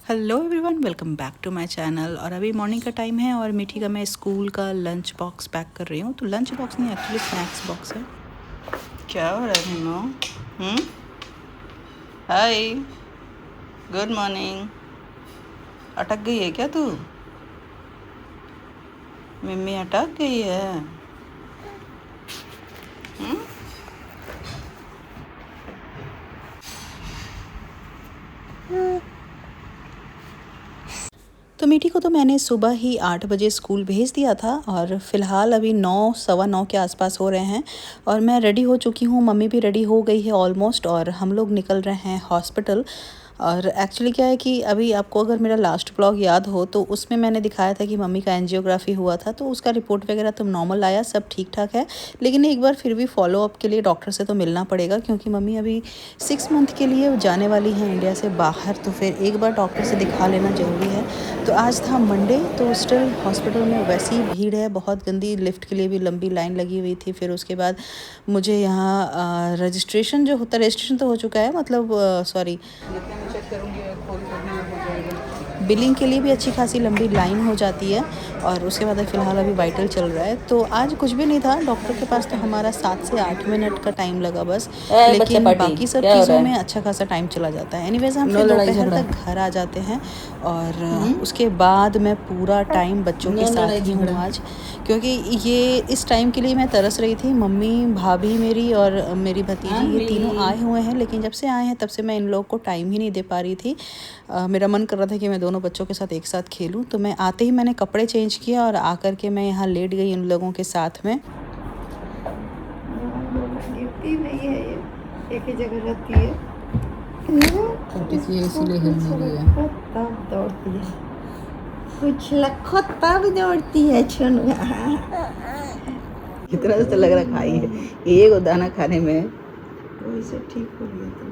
Hello everyone, welcome back to my channel. और अभी morning का टाइम है और मीठी का मैं स्कूल का लंच बॉक्स पैक कर रही हूँ। तो लंच बॉक्स नहीं, एक्चुअली स्नैक्स बॉक्स है। क्या हो रहा है मीनू? हाय, गुड मॉर्निंग। अटक गई है क्या तू? मम्मी अटक गई है। हुँ? तो मीठी को तो मैंने सुबह ही 8 बजे स्कूल भेज दिया था और फ़िलहाल अभी 9 सवा 9 के आसपास हो रहे हैं और मैं रेडी हो चुकी हूँ। मम्मी भी रेडी हो गई है ऑलमोस्ट और हम लोग निकल रहे हैं हॉस्पिटल। और एक्चुअली क्या है कि अभी आपको अगर मेरा लास्ट ब्लॉग याद हो तो उसमें मैंने दिखाया था कि मम्मी का एंजियोग्राफी हुआ था, तो उसका रिपोर्ट वगैरह तो नॉर्मल आया, सब ठीक ठाक है। लेकिन एक बार फिर भी फॉलो अप के लिए डॉक्टर से तो मिलना पड़ेगा, क्योंकि मम्मी अभी 6 मंथ के लिए जाने वाली हैं इंडिया से बाहर, तो फिर एक बार डॉक्टर से दिखा लेना ज़रूरी है। तो आज था मंडे, तो स्टिल हॉस्पिटल में वैसी ही भीड़ है बहुत गंदी, लिफ्ट के लिए भी लंबी लाइन लगी हुई थी। फिर उसके बाद मुझे यहाँ रजिस्ट्रेशन जो होता है, रजिस्ट्रेशन तो हो चुका है, मतलब सॉरी, बिलिंग के लिए भी अच्छी खासी लंबी लाइन हो जाती है। और उसके बाद फ़िलहाल अभी वाइटल चल रहा है। तो आज कुछ भी नहीं था डॉक्टर के पास, तो हमारा 7 से 8 मिनट का टाइम लगा बस। लेकिन बाकी सब चीज़ों में अच्छा खासा टाइम चला जाता है। एनीवेज हम फिर दोपहर तक घर आ जाते हैं और उसके बाद मैं पूरा टाइम बच्चों के साथ ही हूँ आज, क्योंकि ये इस टाइम के लिए मैं तरस रही थी। मम्मी, भाभी मेरी और मेरी भतीजी, ये तीनों आए हुए हैं, लेकिन जब से आए हैं तब से मैं इन लोगों को टाइम ही नहीं दे पा रही थी। मेरा मन कर रहा था कि मैं दोनों बच्चों के साथ एक साथ खेलूं। तो मैं आते ही मैंने कपड़े चेंज किया और आकर के मैं यहाँ लेट गई उन लोगों के साथ में। गिरती नहीं है, ये एक ही जगह रहती है, इसीलिए हिल नहीं रही है। तब दौड़ती है, कुछ लखो तब दौड़ती है छनुआ। कितना तो लग रहा खाई है एक दाना खाने में। तो इसे ठीक हो गया था।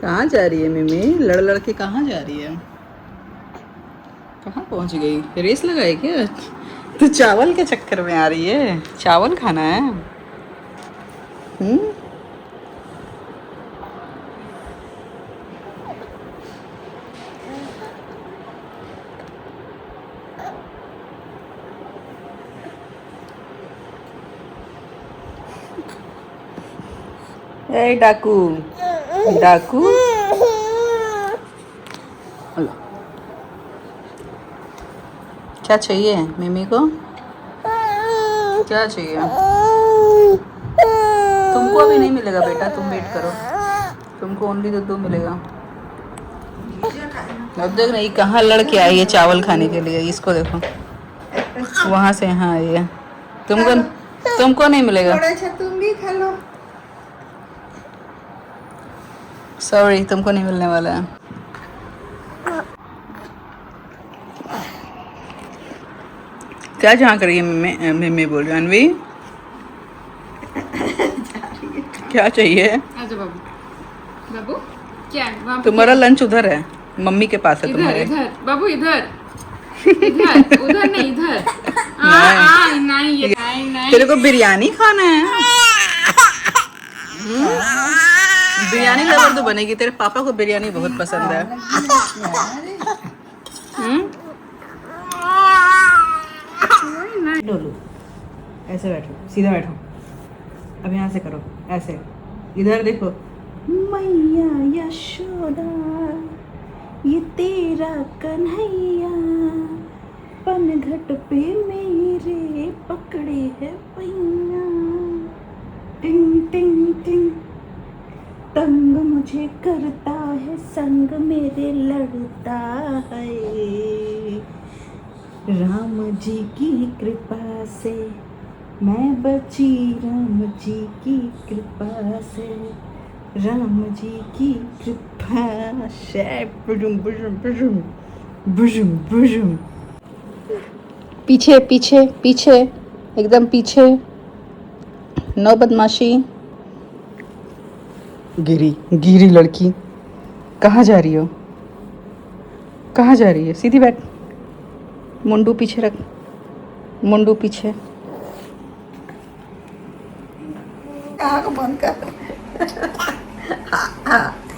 कहाँ जा रही है मिमी? लड़ लड़ के कहाँ जा रही है? कहाँ पहुँच गई? रेस लगाई क्या? तू चावल के चक्कर में आ रही है? चावल खाना है? हम्म। ए डाकू, डाकू, क्या चाहिए मिमी को? क्या चाहिए? तुमको अभी नहीं मिलेगा बेटा, तुम वेट करो, तुमको ओनली दूध मिलेगा। अब देख नहीं कहाँ लड़के आई है चावल खाने के लिए, इसको देखो वहाँ से यहाँ आई है। तुमको नहीं मिलेगा। तुम भी खा लो। सॉरी, तुमको नहीं मिलने वाला है। क्या झांक रही है मम्मी? मम्मी बोल रही है अनवी, क्या चाहिए? आजा बाबू, बाबू क्या है? तुम्हारा लंच उधर है, मम्मी के पास है। इधर तुम्हारे इधर बाबू, इधर इधर, उधर नहीं, इधर। नहीं ये नहीं। तेरे को बिरयानी खाना है? बिरयानी लवर तो बनेगी, तेरे पापा को बिरयानी बहुत पसंद है। डोलू, ऐसे बैठो, सीधा बैठो। अब यहाँ से करो ऐसे, इधर देखो। मैया यशोदा, ये तेरा कन्हैया, पनघट पे मेरे पकड़े है पैया। टिंग टिंग टिंग, तंग मुझे करता है, संग मेरे लड़ता है। राम जी की कृपा से मैं बची, राम जी की कृपा से, राम जी की कृपा से। बुजुम बुजुम बुजुम बुजुम बुजुम। पीछे पीछे पीछे, एकदम पीछे, नो बदमाशी। गिरी गिरी लड़की, कहाँ जा रही हो? कहाँ जा रही है? सीधी बैठ, मुंडू पीछे रख। मुंडू पीछे। आँख बंद कर।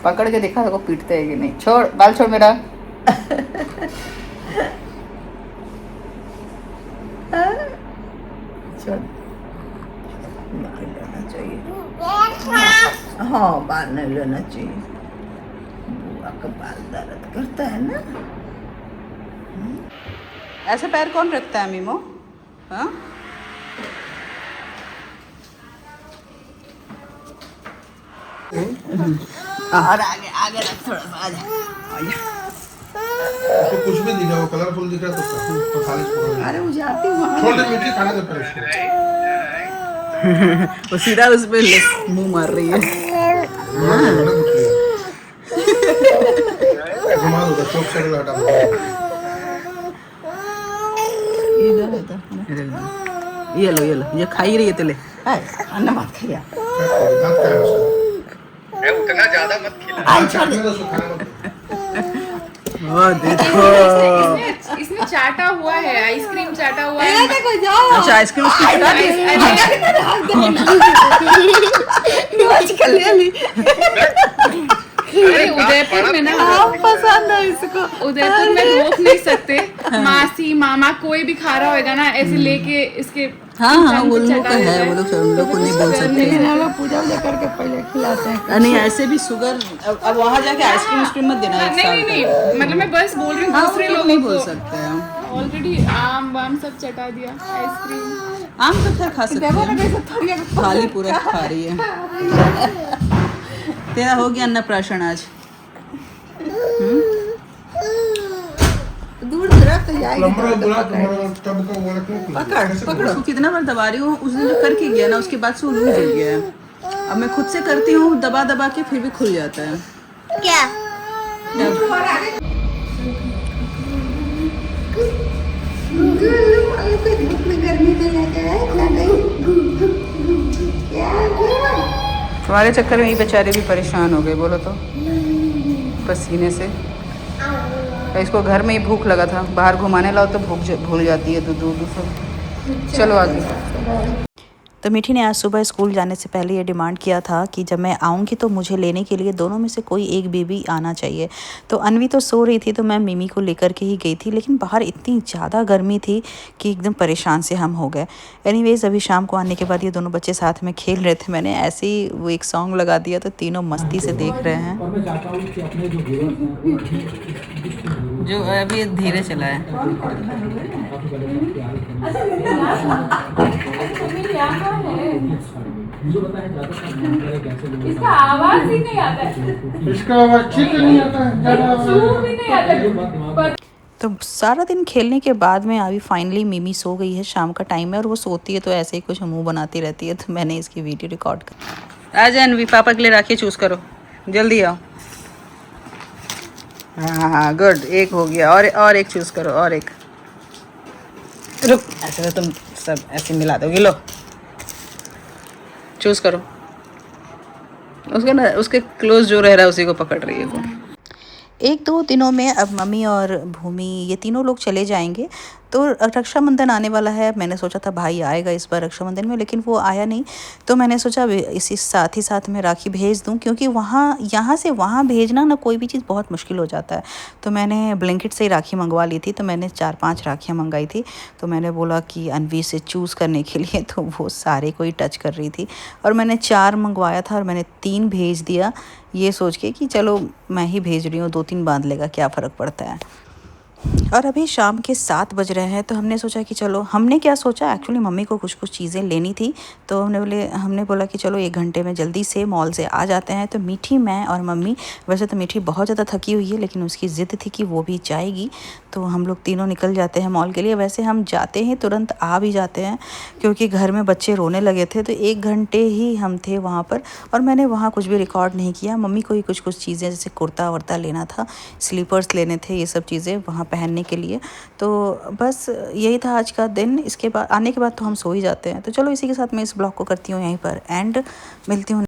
पकड़ के देखा देखो पीटते है कि नहीं। छोड़, बाल छोड़ मेरा। छोड़, नहीं लेना चाहिए। हाँ, बाल नहीं लेना चाहिए। बुआ का बाल दर्द करता है ना। ऐसे पैर कौन रखता है मीमो? हाँ, और आगे आगे रख थोड़ा सा। आजा उसको कुछ भी दिखा, वो कलरफुल दिख रहा तो खाली छोड़ दे। अरे वो जाती हूँ वहाँ। छोड़ दे, मीठी खाने दे पहले उसको। वो सीधा उस पे मुंह मार रही है। घुमा दो, चौक से हटा दो। इधर इधर। ये लो ये खाई रही है तेले। खाना मत खिला। दांत का है उसका। उतना ज्यादा मत खिला। चाटने दो उसको, खाने मत दो। वो देखो, इसमें चाटा हुआ है, आइसक्रीम चाटा हुआ है। देखो जाओ। अच्छा आइसक्रीम उसकी खिला दी। ले ली। अरे उदयपुर में ना, पसंद है इसको। उदयपुर में रोक नहीं सकते। मासी मामा कोई भी खा रहा होगा ना, ऐसे लेके इसके हाँ वो लोग का है, वो लोग उन लोग को नहीं बोल सकते। लेकिन हम लोग पूजा वूजा करके पहले खिलाते हैं। नहीं ऐसे भी शुगर, अब वहाँ जाके आइसक्रीम मत देना। एक साल नहीं, मतलब मैं बस बोल रही हूँ हाँ, दूसरे वो लोग लोग नहीं बोल सकते हैं। ऑलरेडी आम वाम सब चटा दिया, आइसक्रीम। आम तो खैर खा सकते हैं, थाली पूरा खा रही है। तेरा हो गया अन्नप्राशन आज। दूर रख जाएगी। लंबा बुला तुम्हारा टब का वो रखने के लिए। पकड़ो। उसको कितना बार दबा रही हूँ, उसने जो करके गया ना उसके बाद से वो लूज हो गया है। अब मैं खुद से करती हूँ दबा दबा के, फिर भी खुल जाता है। क्या? धूप में गर्मी में लेके आए क्या? तुम्हारे चक्कर में ये बेचारे भी परेशान हो गए, बोलो तो, पसीने से। इसको घर में ही भूख लगा था, बाहर घुमाने लाओ तो भूख भूल जाती है दूध सब। चलो आगे। तो मीठी ने आज सुबह स्कूल जाने से पहले ये डिमांड किया था कि जब मैं आऊँगी तो मुझे लेने के लिए दोनों में से कोई एक बेबी आना चाहिए। तो अनवी तो सो रही थी तो मैं मिमी को लेकर के ही गई थी, लेकिन बाहर इतनी ज़्यादा गर्मी थी कि एकदम परेशान से हम हो गए। एनीवेज अभी शाम को आने के बाद ये दोनों बच्चे साथ में खेल रहे थे, मैंने ऐसे ही वो एक सॉन्ग लगा दिया तो तीनों मस्ती से देख रहे हैं। जो अभी धीरे चला है। इसका आवाज ही नहीं आता है। इसका आवाज ठीक नहीं आता है, ज़्यादा आवाज भी नहीं आता है। तो सारा दिन खेलने के बाद में अभी फाइनली मिमी सो गई है। शाम का टाइम है और वो सोती है तो ऐसे ही कुछ मुंह बनाती रहती है, तो मैंने इसकी वीडियो रिकॉर्ड कर। आ जाए अनवी, पापा के लिए राखी चूज़ करो, जल्दी आओ। हाँ गुड, एक हो गया। और एक चूज़ करो, और एक। रुक, ऐसे तो तुम सब ऐसे मिला दोगे। लो चूज़ करो। उसका ना, उसके क्लोज जो रह रहा है उसी को पकड़ रही है वो। 1-2 दिनों में अब मम्मी और भूमि ये तीनों लोग चले जाएंगे, तो रक्षाबंधन आने वाला है। मैंने सोचा था भाई आएगा इस बार रक्षाबंधन में, लेकिन वो आया नहीं, तो मैंने सोचा इसी साथ ही साथ में राखी भेज दूं, क्योंकि यहाँ से वहाँ भेजना ना कोई भी चीज़ बहुत मुश्किल हो जाता है। तो मैंने ब्लिंकिट से ही राखी मंगवा ली थी, तो मैंने 4-5 राखियाँ मंगाई थी। तो मैंने बोला कि अनवी से चूज़ करने के लिए, तो वो सारे को ही टच कर रही थी और मैंने 4 मंगवाया था और मैंने 3 भेज दिया, ये सोच के कि चलो मैं ही भेज रही हूँ, 2-3 बांध लेगा, क्या फ़र्क पड़ता है। और अभी शाम के 7 बज रहे हैं, तो हमने सोचा कि चलो, हमने क्या सोचा एक्चुअली, मम्मी को कुछ चीज़ें लेनी थी, तो हमने बोला कि चलो 1 घंटे में जल्दी से मॉल से आ जाते हैं। तो मीठी, मैं और मम्मी, वैसे तो मीठी बहुत ज़्यादा थकी हुई है, लेकिन उसकी ज़िद थी कि वो भी जाएगी, तो हम लोग तीनों निकल जाते हैं मॉल के लिए। वैसे हम जाते हैं तुरंत आ भी जाते हैं, क्योंकि घर में बच्चे रोने लगे थे, तो 1 घंटे ही हम थे वहाँ पर। और मैंने वहाँ कुछ भी रिकॉर्ड नहीं किया। मम्मी को ही कुछ चीज़ें जैसे कुर्ता वर्ता लेना था, स्लीपर्स लेने थे, ये सब चीज़ें वहाँ पहनने के लिए। तो बस यही था आज का दिन। इसके बाद आने के बाद तो हम सो ही जाते हैं। तो चलो इसी के साथ मैं इस ब्लॉग को करती हूँ यहीं पर एंड, मिलती हूँ